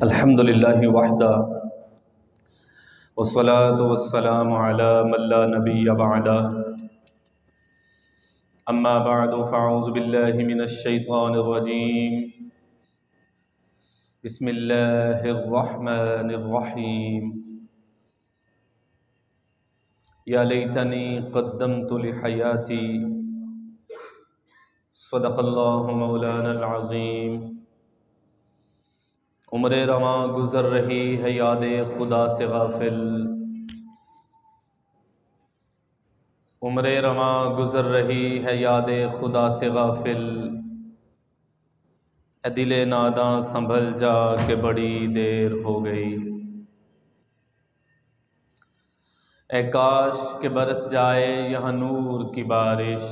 الحمد للہ وحدہ والصلاة والسلام علی من لا نبی بعدہ اما بعد فاعوذ باللہ من الشیطان الرجیم بسم اللہ الرحمن الرحیم یا لیتنی قدمت لحیاتی صدق اللہ مولانا العظیم۔ عمر رواں گزر رہی ہے یاد خدا سے غافل، عمر رواں گزر رہی ہے یاد خدا سے غافل، اے دل ناداں سنبھل جا کہ بڑی دیر ہو گئی، اے کاش کہ برس جائے یہاں نور کی بارش،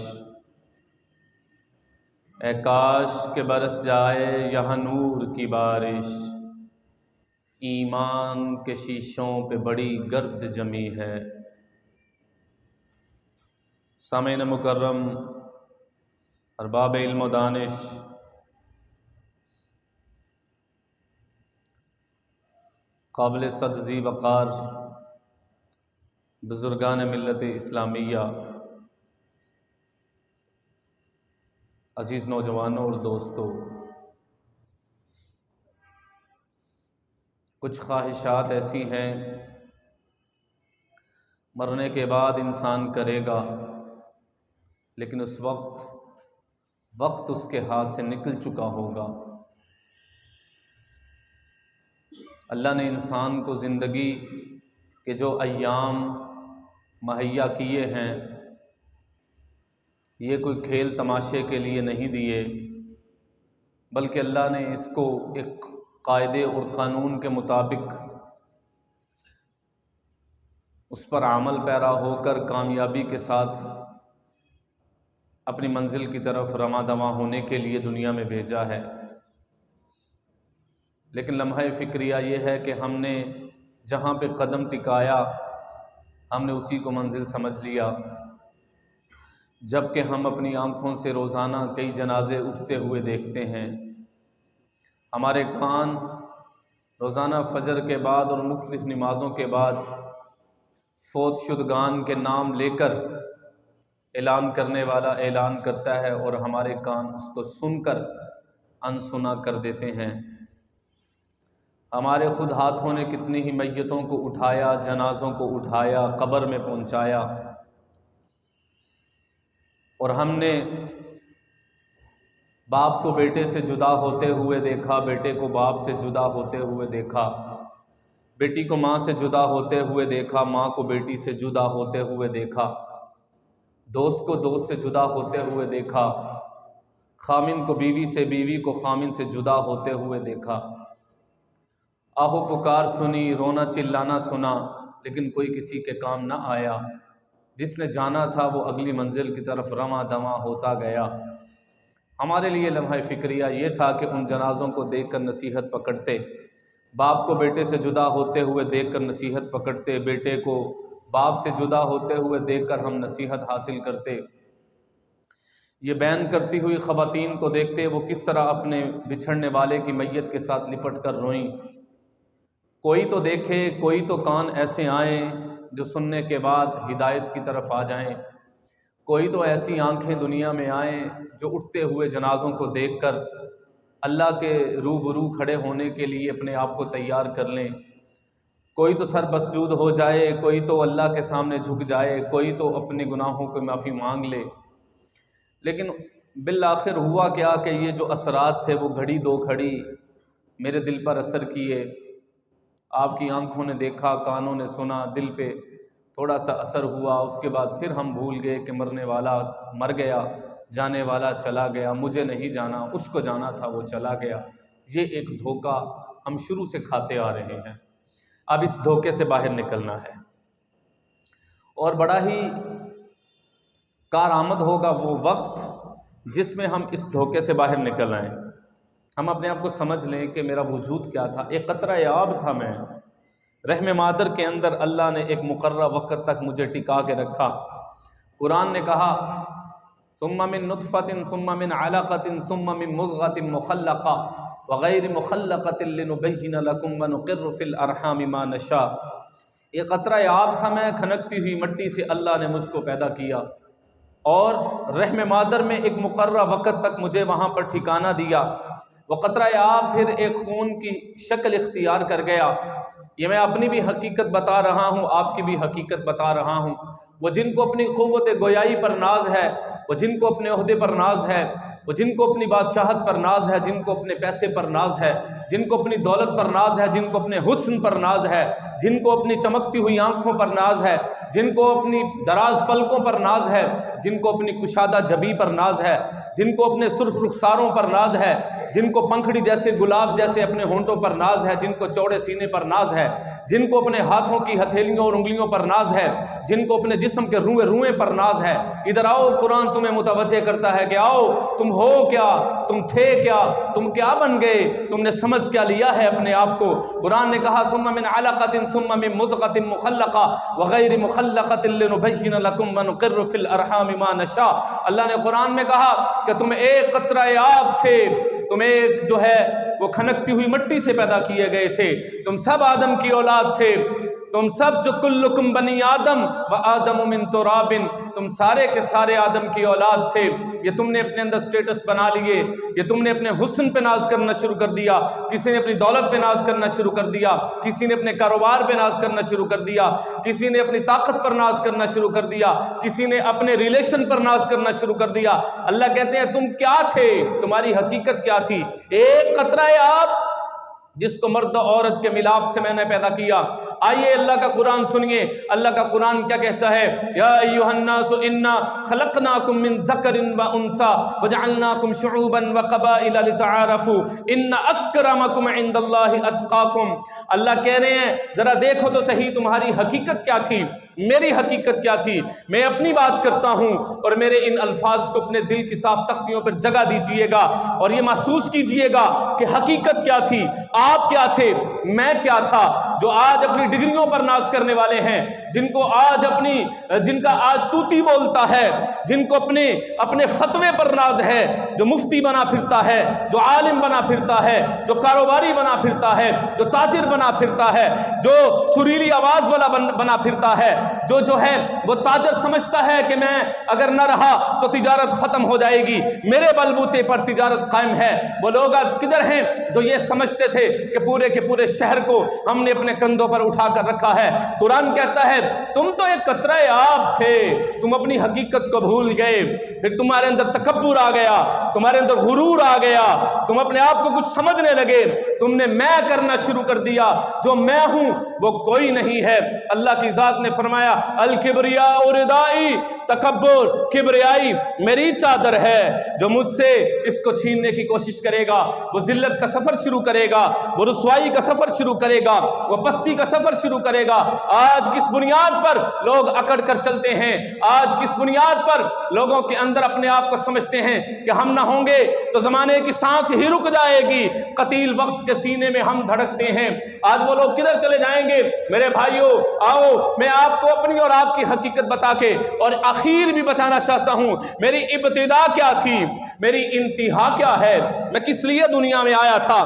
اے کاش کہ برس جائے یہاں نور کی بارش، ایمان کے شیشوں پہ بڑی گرد جمی ہے۔ سامعین مکرم، ارباب علم و دانش، قابل صد ذی وقار بزرگان ملت اسلامیہ، عزیز نوجوانوں اور دوستوں، کچھ خواہشات ایسی ہیں مرنے کے بعد انسان کرے گا، لیکن اس وقت اس کے ہاتھ سے نکل چکا ہوگا۔ اللہ نے انسان کو زندگی کے جو ایام مہیا کیے ہیں، یہ کوئی کھیل تماشے کے لیے نہیں دیے، بلکہ اللہ نے اس کو ایک قاعدے اور قانون کے مطابق اس پر عمل پیرا ہو کر کامیابی کے ساتھ اپنی منزل کی طرف رواں دواں ہونے کے لیے دنیا میں بھیجا ہے۔ لیکن لمحہ فکریہ یہ ہے کہ ہم نے جہاں پہ قدم ٹکایا ہم نے اسی کو منزل سمجھ لیا، جبکہ ہم اپنی آنکھوں سے روزانہ کئی جنازے اٹھتے ہوئے دیکھتے ہیں، ہمارے کان روزانہ فجر کے بعد اور مختلف نمازوں کے بعد فوت شدگان کے نام لے کر اعلان کرنے والا اعلان کرتا ہے، اور ہمارے کان اس کو سن کر انسنا کر دیتے ہیں۔ ہمارے خود ہاتھوں نے کتنی ہی میتوں کو اٹھایا، جنازوں کو اٹھایا، قبر میں پہنچایا، اور ہم نے باپ کو بیٹے سے جدا ہوتے ہوئے دیکھا، بیٹے کو باپ سے جدا ہوتے ہوئے دیکھا، بیٹی کو ماں سے جدا ہوتے ہوئے دیکھا، ماں کو بیٹی سے جدا ہوتے ہوئے دیکھا، دوست کو دوست سے جدا ہوتے ہوئے دیکھا، خامن کو بیوی سے، بیوی کو خامن سے جدا ہوتے ہوئے دیکھا، آہو پکار سنی، رونا چلانا سنا، لیکن کوئی کسی کے کام نہ آیا۔ جس نے جانا تھا وہ اگلی منزل کی طرف رواں دواں ہوتا گیا۔ ہمارے لیے لمحہ فکریہ یہ تھا کہ ان جنازوں کو دیکھ کر نصیحت پکڑتے، باپ کو بیٹے سے جدا ہوتے ہوئے دیکھ کر نصیحت پکڑتے، بیٹے کو باپ سے جدا ہوتے ہوئے دیکھ کر ہم نصیحت حاصل کرتے۔ یہ بیان کرتی ہوئی خواتین کو دیکھتے وہ کس طرح اپنے بچھڑنے والے کی میت کے ساتھ لپٹ کر روئیں۔ کوئی تو دیکھے، کوئی تو کان ایسے آئیں جو سننے کے بعد ہدایت کی طرف آ جائیں، کوئی تو ایسی آنکھیں دنیا میں آئیں جو اٹھتے ہوئے جنازوں کو دیکھ کر اللہ کے روبرو کھڑے ہونے کے لیے اپنے آپ کو تیار کر لیں، کوئی تو سر مسجود ہو جائے، کوئی تو اللہ کے سامنے جھک جائے، کوئی تو اپنے گناہوں کو معافی مانگ لے۔ لیکن بالآخر ہوا کیا کہ یہ جو اثرات تھے وہ گھڑی دو گھڑی میرے دل پر اثر کیے۔ آپ کی آنکھوں نے دیکھا، کانوں نے سنا، دل پہ تھوڑا سا اثر ہوا، اس کے بعد پھر ہم بھول گئے کہ مرنے والا مر گیا، جانے والا چلا گیا، مجھے نہیں جانا، اس کو جانا تھا وہ چلا گیا۔ یہ ایک دھوکہ ہم شروع سے کھاتے آ رہے ہیں، اب اس دھوکے سے باہر نکلنا ہے، اور بڑا ہی کارآمد ہوگا وہ وقت جس میں ہم اس دھوکے سے باہر نکل آئیں۔ ہم اپنے آپ کو سمجھ لیں کہ میرا وجود کیا تھا، ایک قطرہ آب تھا میں، رحم مادر کے اندر اللہ نے ایک مقررہ وقت تک مجھے ٹکا کے رکھا۔ قرآن نے کہا ثم من نطفۃ ثم من علقۃ ثم من مضغۃ مخلقہ، وغیر مخلقۃ لنبین لکم ونقر فی الارحام ما نشاء۔ یہ قطرہ آب تھا، میں کھنکتی ہوئی مٹی سے اللہ نے مجھ کو پیدا کیا اور رحم مادر میں ایک مقررہ وقت تک مجھے وہاں پر ٹھکانہ دیا۔ وہ قطرہ آب پھر ایک خون کی شکل اختیار کر گیا۔ یہ میں اپنی بھی حقیقت بتا رہا ہوں، آپ کی بھی حقیقت بتا رہا ہوں۔ وہ جن کو اپنی قوت گویائی پر ناز ہے، وہ جن کو اپنے عہدے پر ناز ہے، وہ جن کو اپنی بادشاہت پر ناز ہے، جن کو اپنے پیسے پر ناز ہے، جن کو اپنی دولت پر ناز ہے، جن کو اپنے حسن پر ناز ہے، جن کو اپنی چمکتی ہوئی آنکھوں پر ناز ہے، جن کو اپنی دراز پلکوں پر ناز ہے، جن کو اپنی کشادہ جبی پر ناز ہے، جن کو اپنے سرخ رخساروں پر ناز ہے، جن کو پنکھڑی جیسے گلاب جیسے اپنے ہونٹوں پر ناز ہے، جن کو چوڑے سینے پر ناز ہے، جن کو اپنے ہاتھوں کی ہتھیلیوں اور انگلیوں پر ناز ہے، جن کو اپنے جسم کے روئیں روئیں پر ناز ہے۔ ادھر آؤ، قرآن تمہیں متوجہ کرتا ہے کہ آؤ، تم ہو کیا، تم تھے کیا، تم کیا بن گئے، تم نے سمجھ کیا لیا ہے اپنے آپ کو۔ قرآن نے کہا ثم من علقۃ ثم من مضغۃ مخلقہ وغیر مخلقۃ لنبین لکم ونقر فی الارحام ما نشاء۔ اللہ نے قرآن میں کہا کہ تم ایک قطرہ آب تھے، تم ایک جو ہے وہ کھنکتی ہوئی مٹی سے پیدا کیے گئے تھے، تم سب آدم کی اولاد تھے، تم سب جو کلکم بنی آدم و آدم من تراب، تم سارے کے سارے آدم کی اولاد تھے۔ یہ تم نے اپنے اندر سٹیٹس بنا لیے، یہ تم نے اپنے حسن پہ ناز کرنا شروع کر دیا، کسی نے اپنی دولت پہ ناز کرنا شروع کر دیا، کسی نے اپنے کاروبار پہ ناز کرنا شروع کر دیا، کسی نے اپنی طاقت پر ناز کرنا شروع کر دیا، کسی نے اپنے ریلیشن پر ناز کرنا شروع کر دیا۔ اللہ کہتے ہیں تم کیا تھے، تمہاری حقیقت کیا تھی؟ ایک قطرہ آب جس کو مرد و عورت کے ملاپ سے میں نے پیدا کیا۔ آئیے اللہ کا قرآن سنیے، اللہ کا قرآن کیا کہتا ہے؟ یا ایھا الناس انا خلقناکم من ذکر و انثی وجعلناکم شعوبا وقبائل لتعارفوا ان اکرمکم عند اللہ اتقاکم۔ اللہ کہہ رہے ہیں ذرا دیکھو تو صحیح تمہاری حقیقت کیا تھی، میری حقیقت کیا تھی۔ میں اپنی بات کرتا ہوں اور میرے ان الفاظ کو اپنے دل کی صاف تختیوں پر جگہ دیجئے گا اور یہ محسوس کیجئے گا کہ حقیقت کیا تھی، آپ کیا تھے، میں کیا تھا۔ جو آج اپنی ڈگریوں پر ناز کرنے والے ہیں، جن کو آج جن کا آج توتی بولتا ہے، جن کو اپنے فتوے پر ناز ہے، جو مفتی بنا پھرتا ہے، جو عالم بنا پھرتا ہے، جو کاروباری بنا پھرتا ہے، جو تاجر بنا پھرتا ہے، جو سریلی آواز والا بنا پھرتا ہے، جو ہے وہ تاجر سمجھتا ہے کہ میں اگر نہ رہا تو تجارت ختم ہو جائے گی، میرے بلبوتے پر تجارت قائم ہے۔ وہ لوگ کدھر ہیں جو یہ سمجھتے تھے کہ پورے کے پورے شہر کو ہم نے اپنے کندھوں پر اٹھا کر رکھا ہے؟ قرآن کہتا ہے تم تو ایک قطرہ آب تھے، تم اپنی حقیقت کو بھول گئے، پھر تمہارے اندر تکبر آ گیا، تمہارے اندر غرور آ گیا، تم اپنے آپ کو کچھ سمجھنے لگے، تم نے میں کرنا شروع کر دیا، جو میں ہوں وہ کوئی نہیں ہے۔ اللہ کی ذات نے فرمایا الکبریاء ردائی، تکبر کبریائی میری چادر ہے، جو مجھ سے اس کو چھیننے کی کوشش کرے گا وہ ذلت کا سفر شروع کرے گا، وہ رسوائی کا سفر شروع کرے گا، وہ پستی کا سفر شروع کرے گا۔ آج کس بنیاد پر لوگ اکڑ کر چلتے ہیں، آج کس بنیاد پر لوگوں کے اندر اپنے آپ کو سمجھتے ہیں کہ ہم نہ ہوں گے تو زمانے کی سانس ہی رک جائے گی، قتیل وقت کے سینے میں ہم دھڑکتے ہیں۔ آج وہ لوگ کدھر چلے جائیں گے؟ میرے بھائیوں آؤ میں آپ کو اپنی اور آپ کی حقیقت بتا کے اور آخر بھی بتانا چاہتا ہوں میری ابتدا کیا تھی، میری انتہا کیا ہے، میں کس لیے دنیا میں آیا تھا۔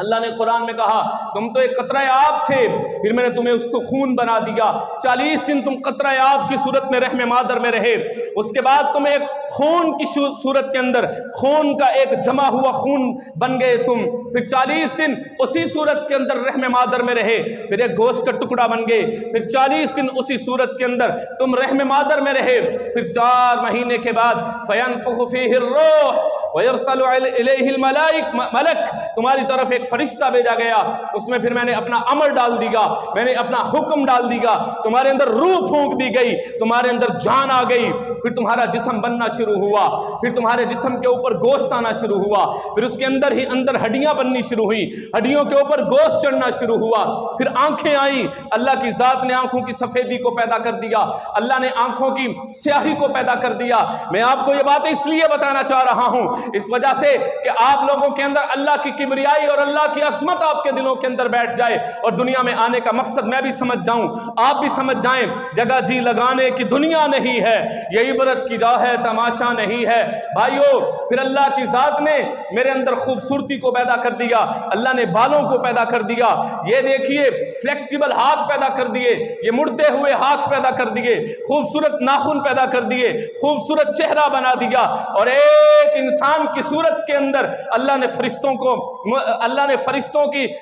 اللہ نے قرآن میں کہا تم تو ایک قطرہ آب تھے، پھر میں نے تمہیں اس کو خون بنا دیا، 40 دن تم قطرہ آب کی صورت میں رحم مادر میں رہے، اس کے بعد تم ایک خون کی صورت کے اندر خون کا ایک جمع ہوا خون بن گئے تم، پھر 40 دن اسی صورت کے اندر رحم مادر میں رہے، پھر ایک گوشت کا ٹکڑا بن گئے، پھر 40 دن اسی صورت کے اندر تم رحم مادر میں رہے، پھر 4 مہینے کے بعد فَيَنفُخُ فِيهِ الرُّوحُ وَيَرْسَلُ إِلَيْهِ الْمَلَائِكَةُ، ملک تمہاری طرف ایک فرشتہ بھیجا گیا، اس میں پھر میں نے اپنا امر ڈال دیا، میں نے اپنا حکم ڈال دیا، تمہارے اندر روح پھونک دی گئی، تمہارے اندر جان آ گئی، پھر تمہارا جسم بننا شروع ہوا، پھر تمہارے جسم کے اوپر گوشت آنا شروع ہوا، پھر اس کے اندر ہی اندر ہڈیاں بننی شروع ہوئی، ہڈیوں کے اوپر گوشت چڑھنا شروع ہوا، پھر آنکھیں آئیں، اللہ کی ذات نے آنکھوں کی سفیدی کو پیدا کر دیا، اللہ نے آنکھوں کی سیاہی کو پیدا کر دیا۔ میں آپ کو یہ بات اس لیے بتانا چاہ رہا ہوں اس وجہ سے کہ آپ لوگوں کے اندر اللہ کی کبریائی اور اللہ کی عظمت آپ کے دلوں کے اندر بیٹھ جائے، اور دنیا میں آنے کا مقصد میں بھی سمجھ جاؤں، آپ بھی سمجھ جائیں، جگہ جی لگانے کی دنیا نہیں ہے، یہ عبرت کی جا ہے تماشا نہیں ہے۔ بھائیو پھر اللہ کی ذات نے میرے اندر خوبصورتی کو پیدا کر دیا، اللہ نے بالوں کو پیدا کر دیا، یہ دیکھیے فلیکسیبل ہاتھ پیدا کر دیے، یہ مڑتے ہوئے ہاتھ پیدا کر دیے، خوبصورت ناخن پیدا کر دیے، خوبصورت چہرہ بنا دیا، اور ایک انسان کی صورت کے اندر اللہ نے فرشتوں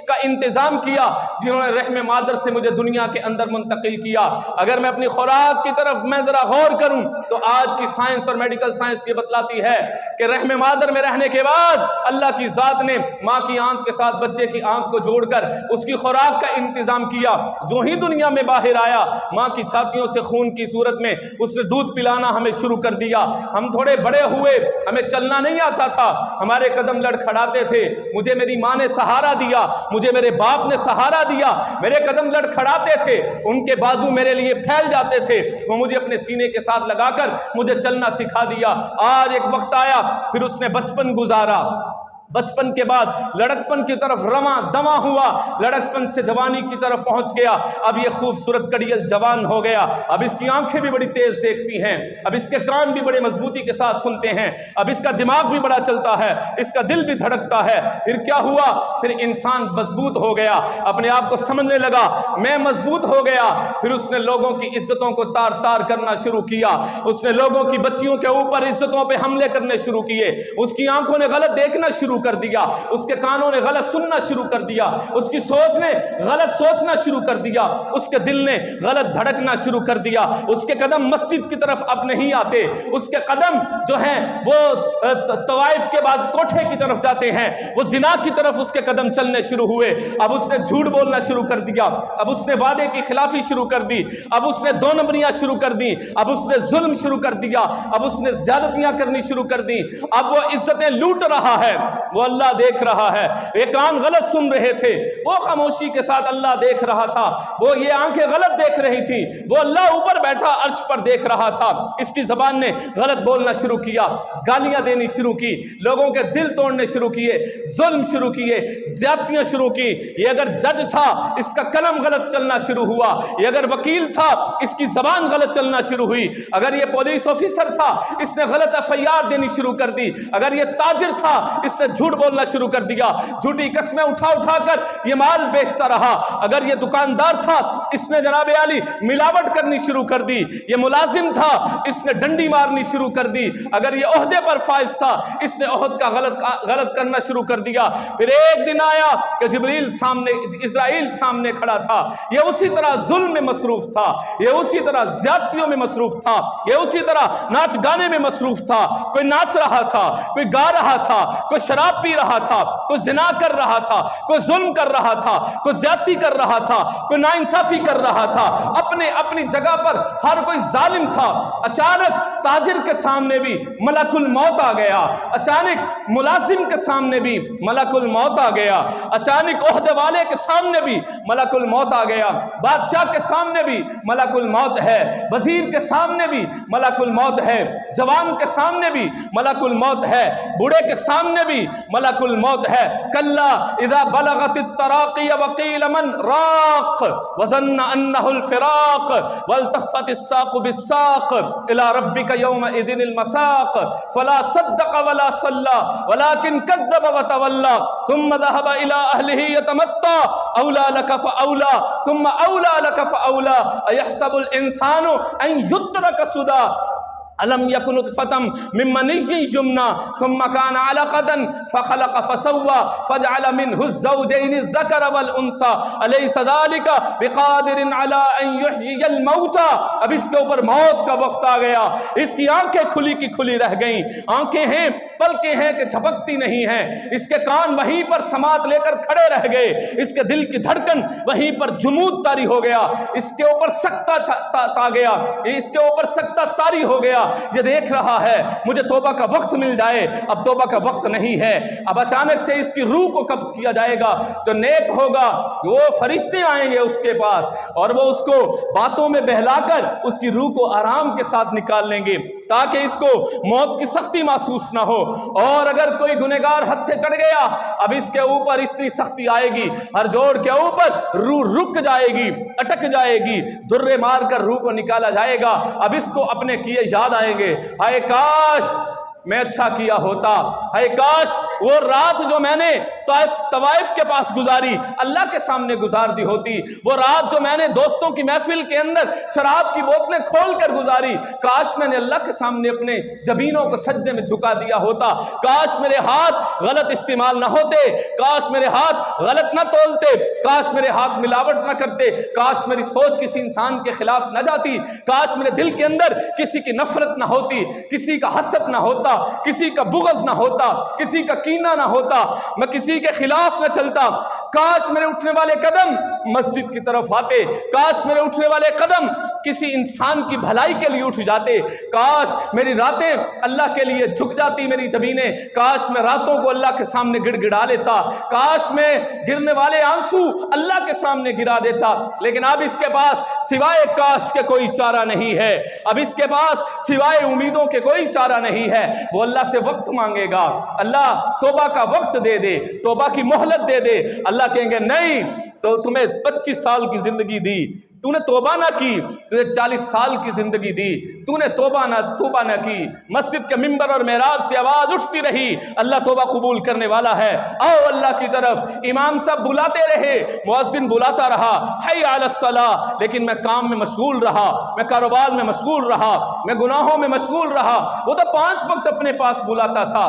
کا انتظام کیا جنہوں نے رحم مادر سے مجھے دنیا کے اندر منتقل کیا۔ اگر میں اپنی خوراک کی طرف میں ذرا غور کروں تو آج کی سائنس اور میڈیکل سائنس یہ بتلاتی ہے کہ رحم مادر میں رہنے کے بعد اللہ کی ذات نے ماں کی آنت کے ساتھ بچے کی آنت کو جوڑ کر اس کی خوراک کا انتظام کیا۔ جو ہی دنیا میں باہر آیا ماں کی چھاتیوں سے خون کی صورت میں اس نے دودھ پلانا ہمیں شروع کر دیا۔ ہم تھوڑے بڑے ہوئے، ہمیں چلنا نہیں آتا تھا، ہمارے قدم لڑکھڑاتے تھے، مجھے میری ماں نے سہارا دیا، مجھے میرے باپ نے سہارا دیا، میرے قدم لڑکھڑاتے تھے، ان کے بازو میرے لیے پھیل جاتے تھے، وہ مجھے اپنے سینے کے ساتھ لگا کر مجھے چلنا سکھا دیا۔ آج ایک وقت آیا پھر اس نے بچپن گزارا، بچپن کے بعد لڑکپن کی طرف رواں دواں ہوا، لڑکپن سے جوانی کی طرف پہنچ گیا، اب یہ خوبصورت کڑیل جوان ہو گیا، اب اس کی آنکھیں بھی بڑی تیز دیکھتی ہیں، اب اس کے کان بھی بڑے مضبوطی کے ساتھ سنتے ہیں، اب اس کا دماغ بھی بڑا چلتا ہے، اس کا دل بھی دھڑکتا ہے۔ پھر کیا ہوا؟ پھر انسان مضبوط ہو گیا، اپنے آپ کو سمجھنے لگا میں مضبوط ہو گیا، پھر اس نے لوگوں کی عزتوں کو تار تار کرنا شروع کیا، اس نے لوگوں کی بچیوں کے اوپر عزتوں پہ حملے کرنے شروع کیے، اس کی آنکھوں نے غلط دیکھنا شروع کر دیا، اس کے کانوں نے غلط سننا شروع کر دیا، اس کی سوچ نے غلط سوچنا شروع کر دیا، اس کے دل نے غلط دھڑکنا شروع کر دیا، اس کے قدم مسجد کی طرف اب نہیں آتے، اس کے قدم جو ہیں وہ طوائف کے بعد کوٹھے کی طرف جاتے ہیں، وہ زنا کی طرف اس کے قدم چلنے شروع ہوئے، اب اس نے جھوٹ بولنا شروع کر دیا، اب اس نے وعدے کی خلافی شروع کر دی، اب اس نے دو نمبریاں شروع کر دی، اب اس نے ظلم شروع کر دیا، اب اس نے زیادتیاں کرنی شروع کر دی، اب وہ عزتیں لوٹ رہا ہے، وہ اللہ دیکھ رہا ہے، یہ کان غلط سن رہے تھے، وہ خاموشی کے ساتھ اللہ دیکھ رہا تھا، وہ یہ آنکھیں غلط دیکھ رہی تھی، وہ اللہ اوپر بیٹھا عرش پر دیکھ رہا تھا، اس کی زبان نے غلط بولنا شروع کیا، گالیاں دینی شروع کی، لوگوں کے دل توڑنے شروع کیے، ظلم شروع کیے، زیادتیاں شروع کی۔ یہ اگر جج تھا اس کا قلم غلط چلنا شروع ہوا، یہ اگر وکیل تھا اس کی زبان غلط چلنا شروع ہوئی، اگر یہ پولیس آفیسر تھا اس نے غلط FIR دینی شروع کر دی، اگر یہ تاجر تھا اس نے جھوٹ بولنا شروع کر دیا، جھوٹی قسمیں اٹھا اٹھا کر یہ مال بیچتا رہا، اگر یہ دکاندار تھا اس نے جناب عالی ملاوٹ کرنی شروع کر دی، یہ ملازم تھا اس نے ڈنڈی مارنی شروع کر دی، اگر یہ عہدے پر فائز تھا اس نے عہد کا غلط کرنا شروع کر دیا۔ پھر ایک دن آیا کہ اسرائیل سامنے کھڑا تھا، یہ اسی طرح ظلم میں مصروف تھا، یہ اسی طرح زیادتیوں میں مصروف تھا، یہ اسی طرح ناچ گانے میں مصروف تھا، کوئی ناچ رہا تھا، کوئی گا رہا تھا، کوئی شراب پی رہا تھا، کوئی زنا کر رہا تھا، کوئی ظلم کر رہا تھا، کوئی زیادتی کر رہا تھا، کوئی ناانصافی کر رہا تھا، اپنی جگہ پر ہر کوئی ظالم تھا۔ اچانک تاجر کے سامنے بھی ملک الموت آ گیا، اچانک ملازم کے سامنے بھی ملک الموت آ گیا، اچانک عہدے والے کے سامنے بھی ملک الموت آ گیا، بادشاہ کے سامنے بھی ملک الموت ہے، وزیر کے سامنے بھی ملک الموت ہے، جوان کے سامنے بھی ملک الموت ہے، بوڑھے کے سامنے بھی ملک الموت ہے۔ کلا اذا بلغت التراقی وقیل من راق وظن انه الفراق والتفت الساق بالساق الى ربك يومئذ المساق فلا صدق ولا صلى ولكن كذب وتولى ثم ذهب الى اهله يتمطى اولى لك فاولى ثم اولى لك فاولى ايحسب الانسان ان يترك سدى ألم يكن نطفة من مني يمنى ثم كان علقة فخلق فسوى فجعل منه الزوجين الذكر والأنثى أليس ذلك بقادر على أن يحيي الموتى۔ اب اس کے اوپر موت کا وقت آ گیا، اس کی آنکھیں کھلی کی کھلی رہ گئیں، آنکھیں ہیں پلکیں ہیں کہ جھپکتی نہیں ہیں، اس کے کان وہیں پر سماعت لے کر کھڑے رہ گئے، اس کے دل کی دھڑکن وہیں پر جمود طاری ہو گیا، اس کے اوپر سکتہ آ گیا، اس کے اوپر سکتہ طاری ہو گیا، یہ دیکھ رہا ہے مجھے توبہ کا وقت مل جائے، اب توبہ کا وقت نہیں ہے، اب اچانک سے اس کی روح کو قبض کیا جائے گا، جو نیک ہوگا وہ فرشتے آئیں گے اس کے پاس اور وہ اس کو باتوں میں بہلا کر اس کی روح کو آرام کے ساتھ نکال لیں گے۔ تاکہ اس کو موت کی سختی محسوس نہ ہو۔ اور اگر کوئی گنہگار حد سے چڑھ گیا، اب اس کے اوپر اتنی سختی آئے گی، ہر جوڑ کے اوپر روح رک جائے گی، اٹک جائے گی، درے مار کر روح کو نکالا جائے گا۔ اب اس کو اپنے کیے یاد آئیں گے، ہائے کاش میں اچھا کیا ہوتا، ہائے کاش وہ رات جو میں نے طوائف کے پاس گزاری اللہ کے سامنے گزار دی ہوتی، وہ رات جو میں نے دوستوں کی محفل کے اندر شراب کی بوتلیں کھول کر گزاری، کاش میں نے اللہ کے سامنے اپنے جبینوں کو سجدے میں جھکا دیا ہوتا، کاش میرے ہاتھ غلط استعمال نہ ہوتے، کاش میرے ہاتھ غلط نہ تولتے، کاش میرے ہاتھ ملاوٹ نہ کرتے، کاش میری سوچ کسی انسان کے خلاف نہ جاتی، کاش میرے دل کے اندر کسی کی نفرت نہ ہوتی، کسی کا حسد نہ ہوتا، کسی کا بغض نہ ہوتا، کسی کا کینہ نہ ہوتا، میں کسی کے خلاف نہ چلتا، کاش میرے اٹھنے والے قدم مسجد کی طرف آتے، کاش میرے اٹھنے والے قدم کسی انسان کی بھلائی کے لیے اٹھ جاتے، کاش میری راتیں اللہ کے لیے جھک جاتی، میری زمینیں، کاش میں راتوں کو اللہ کے سامنے گڑ گڑا لیتا، کاش میں گرنے والے آنسو اللہ کے سامنے گرا دیتا، لیکن اب اس کے پاس سوائے کاش کے کوئی چارہ نہیں ہے، اب اس کے پاس سوائے امیدوں کے کوئی چارہ نہیں ہے، وہ اللہ سے وقت مانگے گا، اللہ توبہ کا وقت دے دے، توبہ کی مہلت دے دے، اللہ کہیں گے نہیں، تو تمہیں 25 سال کی زندگی دی، تو نے توبہ نہ کی، تجھے 40 سال کی زندگی دی، تو نے توبہ نہ کی، مسجد کے ممبر اور محراب سے آواز اٹھتی رہی، اللہ توبہ قبول کرنے والا ہے، آؤ اللہ کی طرف، امام صاحب بلاتے رہے، مؤذن بلاتا رہا، حی علی الصلاۃ، لیکن میں کام میں مشغول رہا، میں کاروبار میں مشغول رہا، میں گناہوں میں مشغول رہا، وہ تو 5 وقت اپنے پاس بلاتا تھا،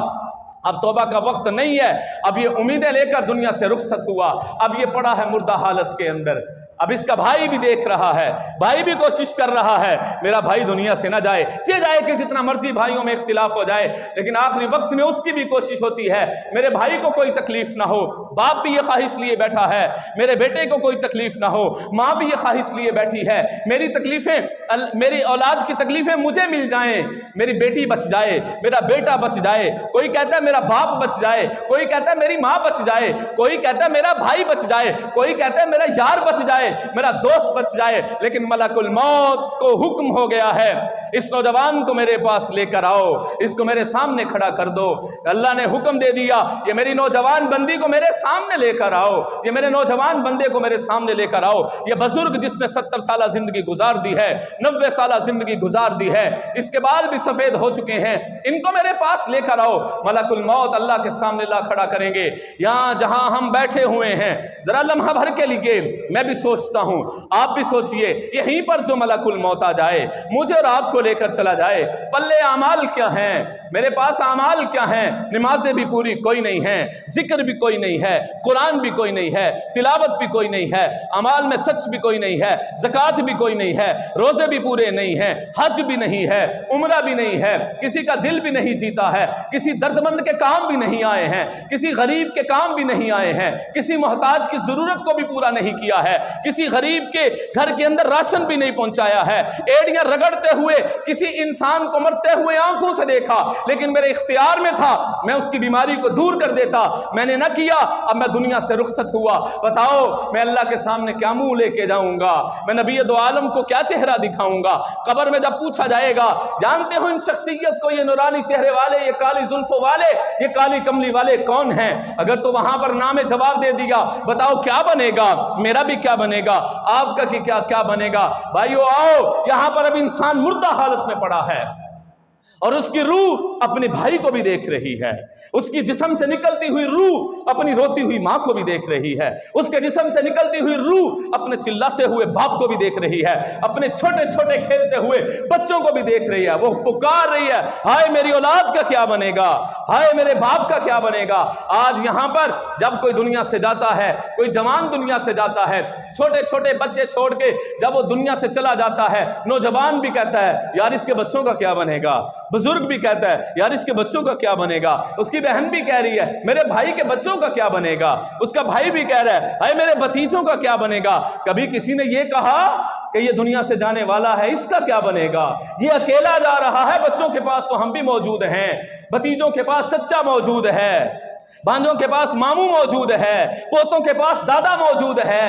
اب توبہ کا وقت نہیں ہے، اب یہ امیدیں لے کر دنیا سے رخصت ہوا، اب یہ پڑا ہے مردہ حالت کے اندر، اب اس کا بھائی بھی دیکھ رہا ہے، بھائی بھی کوشش کر رہا ہے میرا بھائی دنیا سے نہ جائے، جائے کہ جتنا مرضی بھائیوں میں اختلاف ہو جائے، لیکن آخری وقت میں اس کی بھی کوشش ہوتی ہے میرے بھائی کو کوئی تکلیف نہ ہو، باپ بھی یہ خواہش لیے بیٹھا ہے میرے بیٹے کو کوئی تکلیف نہ ہو، ماں بھی یہ خواہش لیے بیٹھی ہے میری تکلیفیں، میری اولاد کی تکلیفیں مجھے مل جائیں، میری بیٹی بچ جائے، میرا بیٹا بچ جائے، کوئی کہتا ہے میرا باپ بچ جائے، کوئی کہتا ہے میری ماں بچ جائے، کوئی کہتا ہے میرا بھائی بچ جائے، کوئی کہتا ہے میرا یار بچ جائے، میرا دوست بچ جائے، لیکن ملک الموت کو حکم ہو گیا ہے اس نوجوان کو میرے پاس لے کر آؤ، اس کو میرے سامنے کھڑا کر دو، اللہ نے حکم دے دیا یہ میری نوجوان بندی کو میرے سامنے لے کر آؤ، یہ میرے نوجوان بندے کو میرے سامنے لے کر آؤ، یہ بزرگ جس نے 70 سالہ زندگی گزار دی ہے، 90 سالہ زندگی گزار دی ہے، اس کے بال بھی سفید ہو چکے ہیں، ان کو میرے پاس لے کر آؤ، ملک الموت اللہ کے سامنے لا کھڑا کریں گے، یہاں جہاں ہم بیٹھے ہوئے ہیں ذرا لمحہ بھر کے لیے میں بھی سوچتا ہوں، آپ بھی سوچئے، یہیں پر جو ملک الموت آ جائے مجھے اور آپ کو لے کر چلا جائے، پلے اعمال کیا ہیں، میرے پاس اعمال کیا ہیں، نمازیں بھی پوری کوئی نہیں ہیں، ذکر بھی کوئی نہیں ہے، قرآن بھی کوئی نہیں ہے، تلاوت بھی کوئی نہیں ہے، اعمال میں سچ بھی کوئی نہیں ہے، زکوٰۃ بھی کوئی نہیں ہے، روزے بھی پورے نہیں ہیں، حج بھی نہیں ہے، عمرہ بھی نہیں ہے، کسی کا دل بھی نہیں جیتا ہے، کسی درد مند کے کام بھی نہیں آئے ہیں، کسی غریب کے کام بھی نہیں آئے ہیں، کسی محتاج کی ضرورت کو بھی پورا نہیں کیا ہے، کسی غریب کے گھر کے اندر راشن بھی نہیں پہنچایا ہے، ایڑیاں رگڑتے ہوئے کسی انسان کو مرتے ہوئے آنکھوں سے دیکھا، لیکن میرے اختیار میں تھا میں اس کی بیماری کو دور کر دیتا، میں نے نہ کیا، اب میں دنیا سے رخصت ہوا، بتاؤ میں اللہ کے سامنے کیا منہ لے کے جاؤں گا، میں نبی دو عالم کو کیا چہرہ دکھاؤں گا، قبر میں جب پوچھا جائے گا جانتے ہو ان شخصیت کو، یہ نورانی چہرے والے، یہ کالی زلفوں والے، یہ کالی کملی والے کون ہیں، اگر تو وہاں پر نام جواب دے دیا، بتاؤ کیا بنے گا، میرا بھی کیا بنے گا، آپ کا کیا بنے گا، بھائیو آؤ، یہاں پر اب انسان مردہ حالت میں پڑا ہے اور اس کی روح اپنے بھائی کو بھی دیکھ رہی ہے، اس کی جسم سے نکلتی ہوئی روح اپنی روتی ہوئی ماں کو بھی دیکھ رہی ہے، اس کے جسم سے نکلتی ہوئی روح اپنے چلاتے ہوئے باپ کو بھی دیکھ رہی ہے، اپنے چھوٹے چھوٹے کھیلتے ہوئے بچوں کو بھی دیکھ رہی ہے، وہ پکار رہی ہے ہائے میری اولاد کا کیا بنے گا، ہائے میرے باپ کا کیا بنے گا۔ آج یہاں پر جب کوئی دنیا سے جاتا ہے، کوئی جوان دنیا سے جاتا ہے، چھوٹے چھوٹے بچے چھوڑ کے جب وہ دنیا سے چلا جاتا ہے، نوجوان بھی کہتا ہے یار اس کے بچوں کا کیا بنے گا، بزرگ بھی کہتا ہے یار اس کے بچوں کا کیا بنے گا، اس کی بہن بھی کہہ رہی ہے میرے بھائی کے بچوں کا کیا بنے گا، اس کا بھائی بھی کہہ رہا ہے ہائے میرے بھتیجوں کا کیا بنے گا۔ کبھی کسی نے یہ کہا کہ یہ دنیا سے جانے والا ہے، اس کا کیا بنے گا، یہ اکیلا جا رہا ہے، بچوں کے پاس تو ہم بھی موجود ہیں، بھتیجوں کے پاس چچا موجود ہے، بھانجوں کے پاس ماموں موجود ہے، پوتوں کے پاس دادا موجود ہے،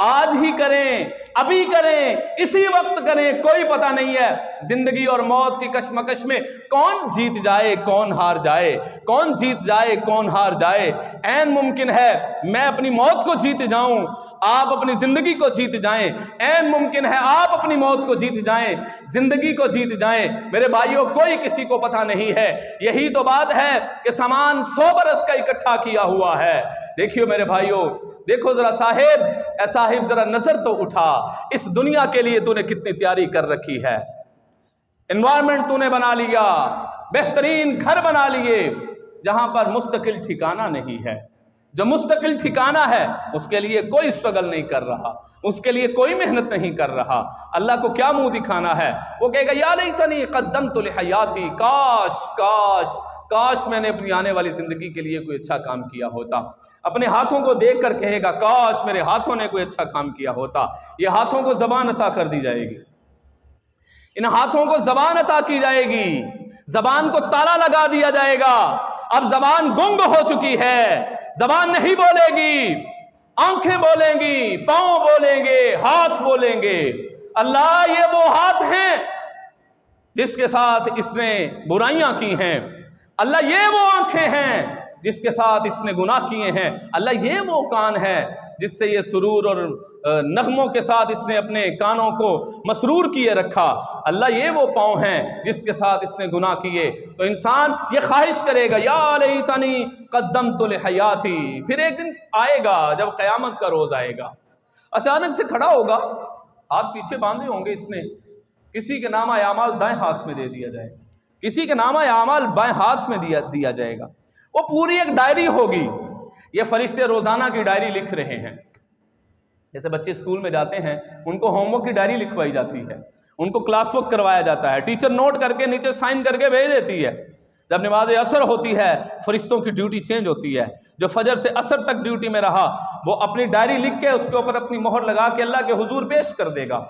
آج ہی کریں، ابھی کریں، اسی وقت کریں، کوئی پتہ نہیں ہے زندگی اور موت کی کشمکش میں کون جیت جائے کون ہار جائے، کون جیت جائے کون ہار جائے۔ عین ممکن ہے میں اپنی موت کو جیت جاؤں، آپ اپنی زندگی کو جیت جائیں، عین ممکن ہے آپ اپنی موت کو جیت جائیں، زندگی کو جیت جائیں۔ میرے بھائیوں، کوئی کسی کو پتہ نہیں ہے، یہی تو بات ہے کہ سامان 100 برس کا اکٹھا کیا ہوا ہے۔ دیکھیو میرے بھائیوں، دیکھو ذرا صاحب، اے صاحب ذرا نظر تو اٹھا، اس دنیا کے لیے تو نے کتنی تیاری کر رکھی ہے، انوائرمنٹ تو نے بنا لیا، بہترین گھر بنا لیے، جہاں پر مستقل ٹھکانہ نہیں ہے۔ جو مستقل ٹھکانہ ہے اس کے لیے کوئی سٹرگل نہیں کر رہا، اس کے لیے کوئی محنت نہیں کر رہا۔ اللہ کو کیا منہ دکھانا ہے؟ وہ کہے گا یا لیتنی قدمت لحیاتی، کاش کاش کاش میں نے اپنی آنے والی زندگی کے لیے کوئی اچھا کام کیا ہوتا۔ اپنے ہاتھوں کو دیکھ کر کہے گا کاش میرے ہاتھوں نے کوئی اچھا کام کیا ہوتا۔ یہ ہاتھوں کو زبان عطا کر دی جائے گی، ان ہاتھوں کو زبان عطا کی جائے گی، زبان کو تالا لگا دیا جائے گا۔ اب زبان گنگ ہو چکی ہے، زبان نہیں بولے گی، آنکھیں بولیں گی، پاؤں بولیں گے، ہاتھ بولیں گے۔ اللہ یہ وہ ہاتھ ہیں جس کے ساتھ اس نے برائیاں کی ہیں، اللہ یہ وہ آنکھیں ہیں جس کے ساتھ اس نے گناہ کیے ہیں، اللہ یہ وہ کان ہے جس سے یہ سرور اور نغموں کے ساتھ اس نے اپنے کانوں کو مسرور کیے رکھا، اللہ یہ وہ پاؤں ہیں جس کے ساتھ اس نے گناہ کیے۔ تو انسان یہ خواہش کرے گا یا لیتنی قدمت لحیاتی۔ پھر ایک دن آئے گا جب قیامت کا روز آئے گا، اچانک سے کھڑا ہوگا، ہاتھ پیچھے باندھے ہوں گے اس نے، کسی کے نامہ اعمال دائیں ہاتھ میں دے دیا جائے گا، کسی کے نامہ اعمال بائیں ہاتھ میں دیا جائے گا۔ وہ پوری ایک ڈائری ہوگی، یہ فرشتے روزانہ کی ڈائری لکھ رہے ہیں۔ جیسے بچے اسکول میں جاتے ہیں ان کو ہوم ورک کی ڈائری لکھوائی جاتی ہے، ان کو کلاس ورک کروایا جاتا ہے، ٹیچر نوٹ کر کے نیچے سائن کر کے بھیج دیتی ہے۔ جب نماز عصر ہوتی ہے فرشتوں کی ڈیوٹی چینج ہوتی ہے، جو فجر سے عصر تک ڈیوٹی میں رہا وہ اپنی ڈائری لکھ کے اس کے اوپر اپنی مہر لگا کے اللہ کے حضور پیش کر دے گا،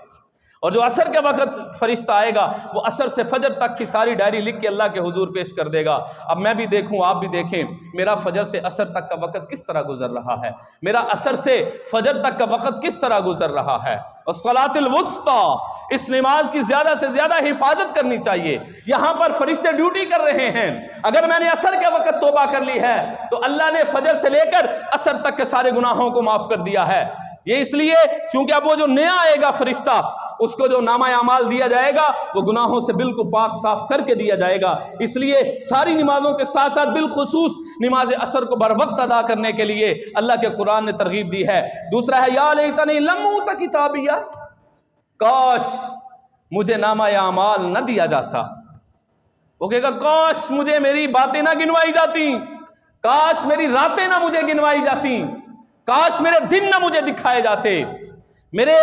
اور جو عصر کے وقت فرشتہ آئے گا وہ عصر سے فجر تک کی ساری ڈائری لکھ کے اللہ کے حضور پیش کر دے گا۔ اب میں بھی دیکھوں، آپ بھی دیکھیں، میرا فجر سے عصر تک کا وقت کس طرح گزر رہا ہے، میرا عصر سے فجر تک کا وقت کس طرح گزر رہا ہے۔ الصلاۃ الوسطی، اس نماز کی زیادہ سے زیادہ حفاظت کرنی چاہیے۔ یہاں پر فرشتے ڈیوٹی کر رہے ہیں، اگر میں نے عصر کے وقت توبہ کر لی ہے تو اللہ نے فجر سے لے کر عصر تک کے سارے گناہوں کو معاف کر دیا ہے۔ یہ اس لیے چونکہ اب وہ جو نیا آئے گا فرشتہ، اس کو جو نامہ اعمال دیا جائے گا وہ گناہوں سے بالکل پاک صاف کر کے دیا جائے گا۔ اس لیے ساری نمازوں کے ساتھ ساتھ بالخصوص نماز عصر کو بر وقت ادا کرنے کے لیے اللہ کے قرآن نے ترغیب دی ہے۔ دوسرا ہے یا لیتنی لم اوت کتابیہ، کاش مجھے نامہ اعمال نہ دیا جاتا۔ وہ کہے گا کاش مجھے میری باتیں نہ گنوائی جاتی، کاش میری راتیں نہ مجھے گنوائی جاتی، کاش میرے دن نہ مجھے دکھائے جاتے، میرے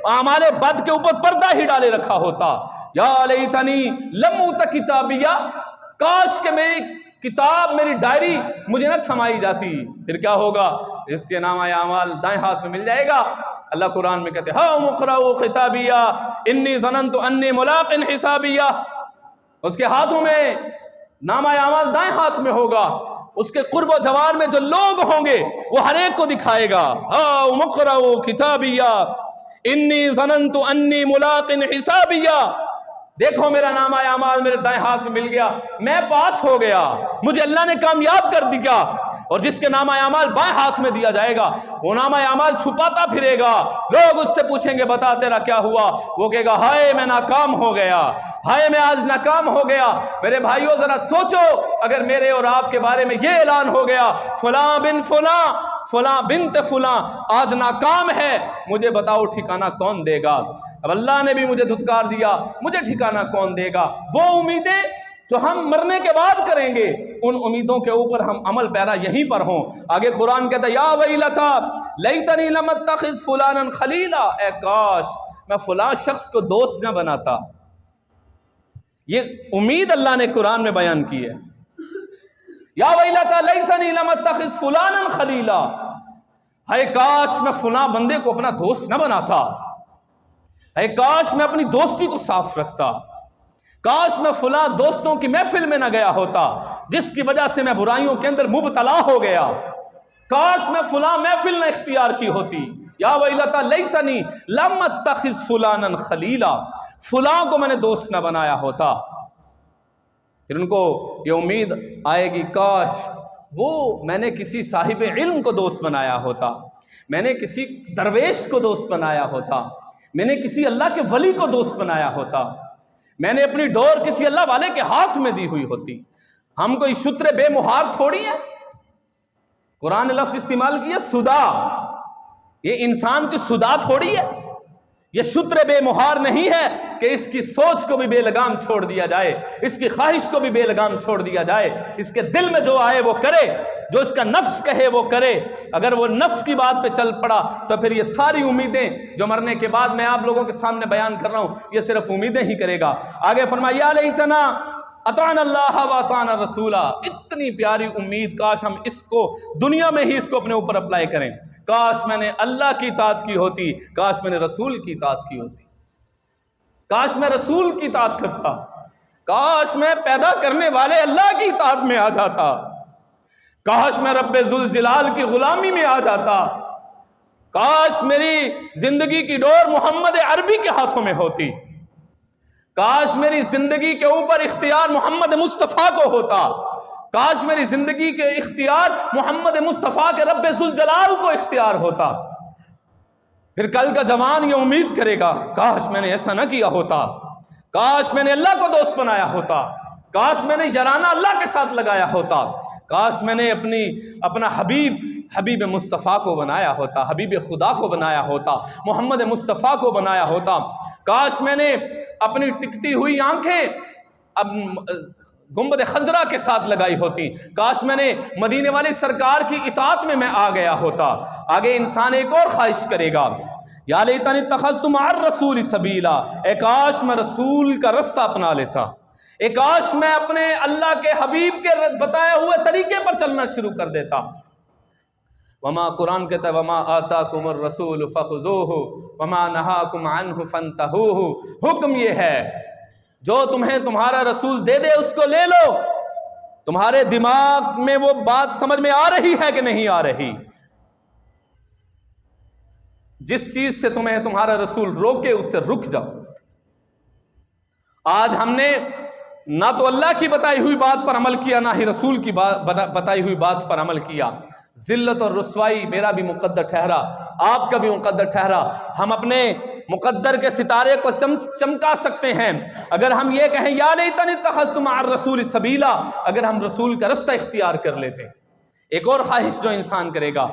اعمال بد کے اوپر پردہ ہی ڈالے رکھا ہوتا۔ یا لیتنی لم اوت کتابیہ، کاش کہ میری کتاب، میری ڈائری مجھے نہ تھمائی جاتی۔ پھر کیا ہوگا؟ اس کے نامہ اعمال دائیں ہاتھ میں مل جائے گا۔ اللہ قرآن میں کہتے ہیں ہاؤ اقرؤوا کتابیہ انی ظننت انی ملاق حسابیہ، اس کے ہاتھوں میں نامہ اعمال دائیں ہاتھ میں ہوگا، اس کے قرب و جوار میں جو لوگ ہوں گے وہ ہر ایک کو دکھائے گا ہاؤ اقرؤوا کتابیہ انی ظننت انی ملاق حسابیہ، دیکھو میرا نامہ اعمال میرے دائیں ہاتھ میں مل گیا، میں پاس ہو گیا، مجھے اللہ نے کامیاب کر دیا۔ اور جس کے نامہ اعمال بائیں ہاتھ میں دیا جائے گا وہ نامہ اعمال چھپاتا پھرے گا، لوگ اس سے پوچھیں گے بتا تیرا کیا ہوا، وہ کہے گا ہائے میں ناکام ہو گیا، ہائے میں آج ناکام ہو گیا۔ میرے بھائیوں ذرا سوچو، اگر میرے اور آپ کے بارے میں یہ اعلان ہو گیا فلاں بن فلاں، فلاں بنت فلاں آج ناکام ہے، مجھے بتاؤ ٹھکانہ کون دے گا؟ اب اللہ نے بھی مجھے دھتکار دیا، مجھے ٹھکانہ کون دے گا؟ وہ امیدیں جو ہم مرنے کے بعد کریں گے ان امیدوں کے اوپر ہم عمل پیرا یہیں پر ہوں۔ آگے قرآن کہتا ہے یا ویلتا لیتنی لم اتخذ فلانا خلیلا، اے کاش میں فلاں شخص کو دوست نہ بناتا۔ یہ امید اللہ نے قرآن میں بیان کی ہے، یا ویلتا لیتنی لم اتخذ فلانا خلیلا، اے کاش میں فلاں بندے کو اپنا دوست نہ بناتا، اے کاش میں اپنی دوستی کو صاف رکھتا، کاش میں فلاں دوستوں کی محفل میں نہ گیا ہوتا جس کی وجہ سے میں برائیوں کے اندر مبتلا ہو گیا، کاش میں فلاں محفل نہ اختیار کی ہوتی۔ یا ویلتا لیتنی لم اتخذ فلانا خلیلا، فلاں کو میں نے دوست نہ بنایا ہوتا۔ پھر ان کو یہ امید آئے گی کاش وہ میں نے کسی صاحب علم کو دوست بنایا ہوتا، میں نے کسی درویش کو دوست بنایا ہوتا، میں نے کسی اللہ کے ولی کو دوست بنایا ہوتا، میں نے اپنی ڈور کسی اللہ والے کے ہاتھ میں دی ہوئی ہوتی۔ ہم کوئی شتر بے مہار تھوڑی ہیں۔ قرآن نے لفظ استعمال کیا صدا، یہ انسان کی صدا تھوڑی ہے، یہ شتر بے مہار نہیں ہے کہ اس کی سوچ کو بھی بے لگام چھوڑ دیا جائے، اس کی خواہش کو بھی بے لگام چھوڑ دیا جائے، اس کے دل میں جو آئے وہ کرے، جو اس کا نفس کہے وہ کرے۔ اگر وہ نفس کی بات پہ چل پڑا تو پھر یہ ساری امیدیں جو مرنے کے بعد میں آپ لوگوں کے سامنے بیان کر رہا ہوں یہ صرف امیدیں ہی کرے گا۔ آگے فرمایا یا لیتنا اطعنا اللہ و اطعنا رسولا، اتنی پیاری امید، کاش ہم اس کو دنیا میں ہی اس کو اپنے اوپر اپلائی کریں۔ کاش میں نے اللہ کی اطاعت کی ہوتی، کاش میں نے رسول کی اطاعت کی ہوتی، کاش میں رسول کی اطاعت کرتا، کاش میں پیدا کرنے والے اللہ کی اطاعت میں آ جاتا، کاش میں رب ذوالجلال کی غلامی میں آ جاتا، کاش میری زندگی کی ڈور محمد عربی کے ہاتھوں میں ہوتی، کاش میری زندگی کے اوپر اختیار محمد مصطفیٰ کو ہوتا، کاش میری زندگی کے اختیار محمد مصطفیٰ کے رب ذوالجلال کو اختیار ہوتا۔ پھر کل کا جوان یہ امید کرے گا کاش میں نے ایسا نہ کیا ہوتا، کاش میں نے اللہ کو دوست بنایا ہوتا، کاش میں نے یارانہ اللہ کے ساتھ لگایا ہوتا، کاش میں نے اپنا حبیب مصطفیٰ کو بنایا ہوتا، حبیب خدا کو بنایا ہوتا، محمد مصطفیٰ کو بنایا ہوتا، کاش میں نے اپنی ٹکتی ہوئی آنکھیں اب گنبد خضرا کے ساتھ لگائی ہوتی، کاش میں نے مدینے والی سرکار کی اطاعت میں آ گیا ہوتا۔ آگے انسان ایک اور خواہش کرے گا، یا لیتنی اتخذت مع الرسول سبیلا، اے کاش میں رسول کا رستہ اپنا لیتا، اے کاش میں اپنے اللہ کے حبیب کے بتائے ہوئے طریقے پر چلنا شروع کر دیتا۔ وما قرآن کہتا ہے وما آتاکم الرسول فخذوہ وما نہاکم عنہ فانتہوہ، حکم یہ ہے جو تمہیں تمہارا رسول دے دے اس کو لے لو۔ تمہارے دماغ میں وہ بات سمجھ میں آ رہی ہے کہ نہیں آ رہی؟ جس چیز سے تمہیں تمہارا رسول روکے اس سے رک جاؤ۔ آج ہم نے نہ تو اللہ کی بتائی ہوئی بات پر عمل کیا، نہ ہی رسول کی بتائی ہوئی بات پر عمل کیا۔ ذلت اور رسوائی میرا بھی مقدر ٹھہرا، آپ کا بھی مقدر ٹھہرا۔ ہم اپنے مقدر کے ستارے کو چمکا سکتے ہیں اگر ہم یہ کہیں یا لیتنی اتخذت مع الرسول سبیلا، اگر ہم رسول کا رستہ اختیار کر لیتے۔ ایک اور خواہش جو انسان کرے گا،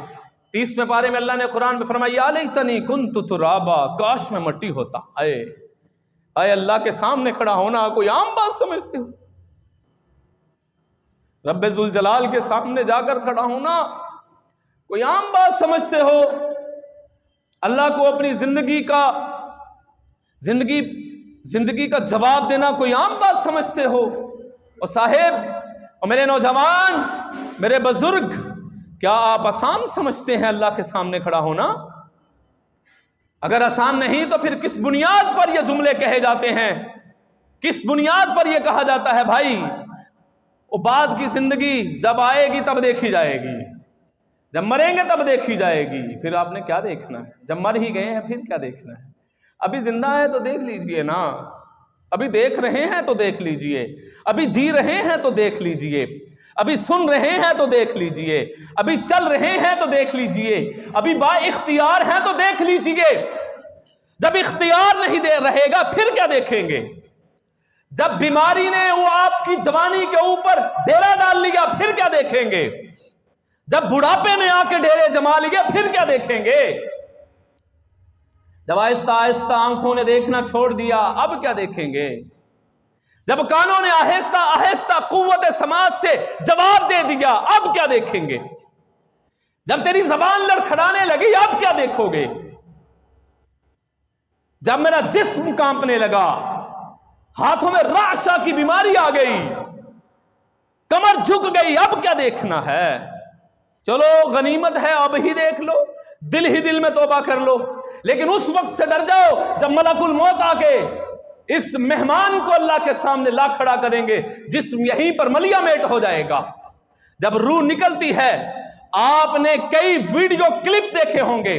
30ویں پارے میں اللہ نے قرآن میں فرمایا یا لیتنی کنت ترابا، کاش میں مٹی ہوتا۔ اے اللہ کے سامنے کھڑا ہونا کوئی عام بات سمجھتے ہو؟ رب ذوالجلال کے سامنے جا کر کھڑا ہونا کوئی عام بات سمجھتے ہو؟ اللہ کو اپنی زندگی کا جواب دینا کوئی عام بات سمجھتے ہو؟ اور صاحب اور میرے نوجوان، میرے بزرگ، کیا آپ آسان سمجھتے ہیں اللہ کے سامنے کھڑا ہونا؟ اگر آسان نہیں تو پھر کس بنیاد پر یہ جملے کہے جاتے ہیں؟ کس بنیاد پر یہ کہا جاتا ہے بھائی وہ بعد کی زندگی جب آئے گی تب دیکھی جائے گی، جب مریں گے تب دیکھی جائے گی؟ پھر آپ نے کیا دیکھنا ہے؟ جب مر ہی گئے ہیں پھر کیا دیکھنا ہے؟ ابھی زندہ ہے تو دیکھ لیجئے نا، ابھی دیکھ رہے ہیں تو دیکھ لیجئے، ابھی جی رہے ہیں تو دیکھ لیجئے، ابھی سن رہے ہیں تو دیکھ لیجئے، ابھی چل رہے ہیں تو دیکھ لیجئے، ابھی با اختیار ہیں تو دیکھ لیجئے۔ جب اختیار نہیں دے رہے گا پھر کیا دیکھیں گے؟ جب بیماری نے وہ آپ کی جوانی کے اوپر ڈیرا ڈال لیا پھر کیا دیکھیں گے؟ جب بڑھاپے نے آ کے ڈیرے جما لیے پھر کیا دیکھیں گے؟ جب آہستہ آہستہ آنکھوں نے دیکھنا چھوڑ دیا اب کیا دیکھیں گے؟ جب کانوں نے آہستہ آہستہ قوت سماعت سے جواب دے دیا اب کیا دیکھیں گے؟ جب تیری زبان لڑکھڑانے لگی اب کیا دیکھو گے؟ جب میرا جسم کانپنے لگا، ہاتھوں میں رعشہ کی بیماری آ گئی، کمر جھک گئی، اب کیا دیکھنا ہے؟ چلو غنیمت ہے اب ہی دیکھ لو، دل ہی دل میں توبہ کر لو، لیکن اس وقت سے ڈر جاؤ جب ملک الموت آ کے اس مہمان کو اللہ کے سامنے لا کھڑا کریں گے، جسم یہیں پر ملیا میٹ ہو جائے گا۔ جب روح نکلتی ہے، آپ نے کئی ویڈیو کلپ دیکھے ہوں گے،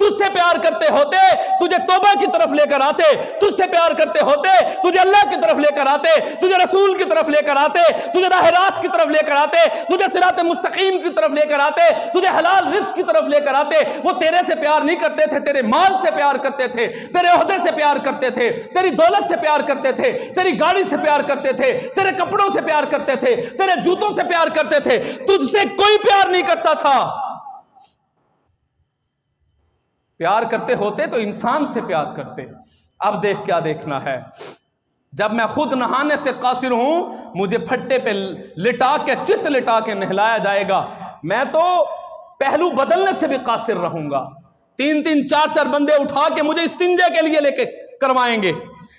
تجھ سے پیار کرتے ہوتے تجھے توبہ کی طرف لے کر آتے، تجھ سے پیار کرتے ہوتے تجھے اللہ کی طرف لے کر آتے، تجھے رسول کی طرف لے کر آتے، تجھے راہ راست کی طرف لے کر آتے، تجھے صراط مستقیم کی طرف لے کر آتے، تجھے حلال رزق کی طرف لے کر آتے۔ وہ تیرے سے پیار نہیں کرتے تھے، تیرے مال سے پیار کرتے تھے، تیرے عہدے سے پیار کرتے تھے، تیری دولت سے پیار کرتے تھے، تیری گاڑی سے پیار کرتے تھے، تیرے کپڑوں سے پیار کرتے تھے، تیرے جوتوں سے پیار کرتے تھے، تجھ سے کوئی پیار نہیں کرتا تھا۔ پیار کرتے ہوتے تو انسان سے پیار کرتے۔ اب دیکھ کیا دیکھنا ہے، جب میں خود نہانے سے قاصر ہوں، مجھے پھٹے پہ لٹا کے چت لٹا کے نہلایا جائے گا، میں تو پہلو بدلنے سے بھی قاصر رہوں گا۔ 3 4 بندے اٹھا کے مجھے استنجا کے لیے لے کے کروائیں گے،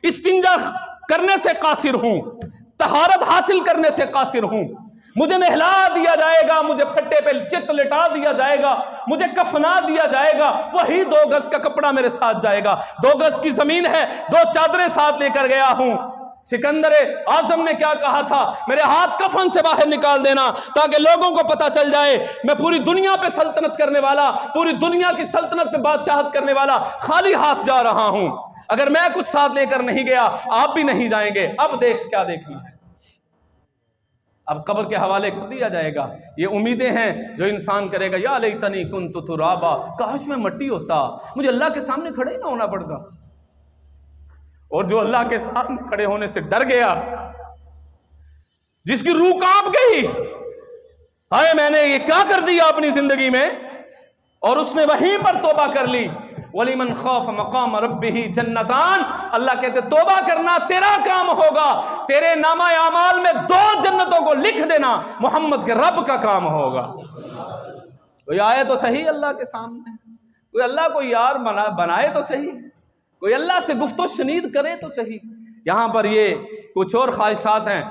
استنجا کرنے سے قاصر ہوں، طہارت حاصل کرنے سے قاصر ہوں، مجھے نہلا دیا جائے گا، مجھے پھٹے پہ چت لٹا دیا جائے گا، مجھے کفنا دیا جائے گا، وہی 2 گز کا کپڑا میرے ساتھ جائے گا، 2 گز کی زمین ہے، 2 چادریں ساتھ لے کر گیا ہوں۔ سکندر اعظم نے کیا کہا تھا؟ میرے ہاتھ کفن سے باہر نکال دینا تاکہ لوگوں کو پتا چل جائے میں پوری دنیا پہ سلطنت کرنے والا، پوری دنیا کی سلطنت پہ بادشاہت کرنے والا خالی ہاتھ جا رہا ہوں، اگر میں کچھ ساتھ لے کر نہیں گیا آپ بھی نہیں جائیں گے۔ اب دیکھ کیا دیکھنا ہے، اب قبر کے حوالے کر دیا جائے گا۔ یہ امیدیں ہیں جو انسان کرے گا، یا لیتنی کنت ترابا، کاش میں مٹی ہوتا، مجھے اللہ کے سامنے کھڑے ہی نہ ہونا پڑتا۔ اور جو اللہ کے سامنے کھڑے ہونے سے ڈر گیا، جس کی روح کانپ گئی، ہائے میں نے یہ کیا کر دیا اپنی زندگی میں، اور اس نے وہیں پر توبہ کر لی۔ وَلِمَنْ خَافَ مَقَامَ رَبِّهِ جَنَّتَانِ، اللہ کہتے توبہ کرنا تیرا کام ہوگا، تیرے نامہ اعمال میں 2 جنتوں کو لکھ دینا محمد کے رب کا کام ہوگا۔ کوئی آئے تو صحیح اللہ کے سامنے، کوئی اللہ کو یار بنائے تو صحیح، کوئی اللہ سے گفت و شنید کرے تو صحیح۔ یہاں پر یہ کچھ اور خواہشات ہیں،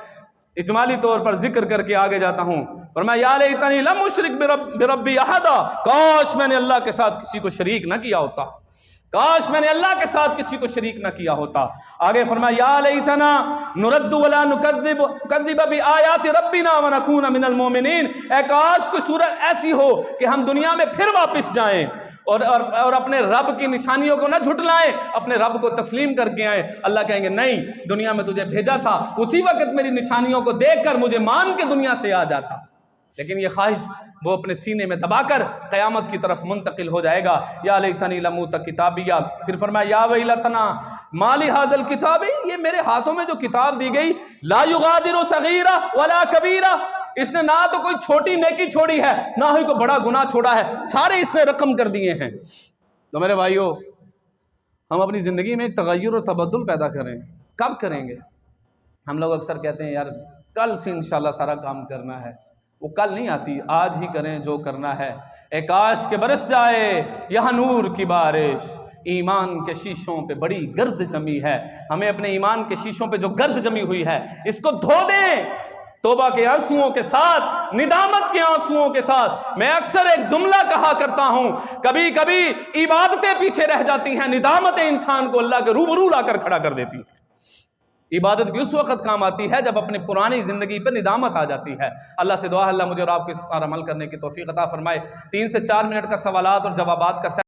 اجمالی طور پر ذکر کر کے آگے جاتا ہوں۔ فرمایا یا لیتنی لم اشرک بربی احدا، کاش میں نے اللہ کے ساتھ کسی کو شریک نہ کیا ہوتا، کاش میں نے اللہ کے ساتھ کسی کو شریک نہ کیا ہوتا۔ آگے فرمایا یا لیتنا نرد ولا نکذب بآیات ربنا ونکون من المؤمنین، اے کاش کوئی صورت ایسی ہو کہ ہم دنیا میں پھر واپس جائیں اور اپنے رب کی نشانیوں کو نہ جھٹلائیں، اپنے رب کو تسلیم کر کے آئیں۔ اللہ کہیں گے نہیں، دنیا میں تجھے بھیجا تھا، اسی وقت میری نشانیوں کو دیکھ کر مجھے مان کے دنیا سے آ جاتا، لیکن یہ خواہش وہ اپنے سینے میں دبا کر قیامت کی طرف منتقل ہو جائے گا۔ یا لیتنی لم اوت کتابیہ، پھر فرمایا یا ویلتنا ما لہذا الکتاب، یہ میرے ہاتھوں میں جو کتاب دی گئی، لا یغادر صغیرہ ولا کبیرہ، اس نے نہ تو کوئی چھوٹی نیکی چھوڑی ہے نہ ہی کوئی بڑا گناہ چھوڑا ہے، سارے اس نے رقم کر دیے ہیں۔ تو میرے بھائیو، ہم اپنی زندگی میں ایک تغیر اور تبدل پیدا کریں، کب کریں گے؟ ہم لوگ اکثر کہتے ہیں یار کل سے انشاءاللہ سارا کام کرنا ہے، وہ کل نہیں آتی، آج ہی کریں جو کرنا ہے۔ اے کاش کے برس جائے یہاں نور کی بارش، ایمان کے شیشوں پہ بڑی گرد جمی ہے، ہمیں اپنے ایمان کے شیشوں پہ جو گرد جمی ہوئی ہے اس کو دھو دیں توبہ کے آنسوؤں کے ساتھ، ندامت کے آنسوؤں کے ساتھ۔ میں اکثر ایک جملہ کہا کرتا ہوں، کبھی کبھی عبادتیں پیچھے رہ جاتی ہیں، ندامتیں انسان کو اللہ کے روبرو لا کر کھڑا کر دیتی ہیں۔ عبادت بھی اس وقت کام آتی ہے جب اپنے پرانی زندگی پر ندامت آ جاتی ہے۔ اللہ سے دعا ہے اللہ مجھے اور آپ کو اس پر عمل کرنے کی توفیق عطا فرمائے۔ 3 سے 4 منٹ کا سوالات اور جوابات کا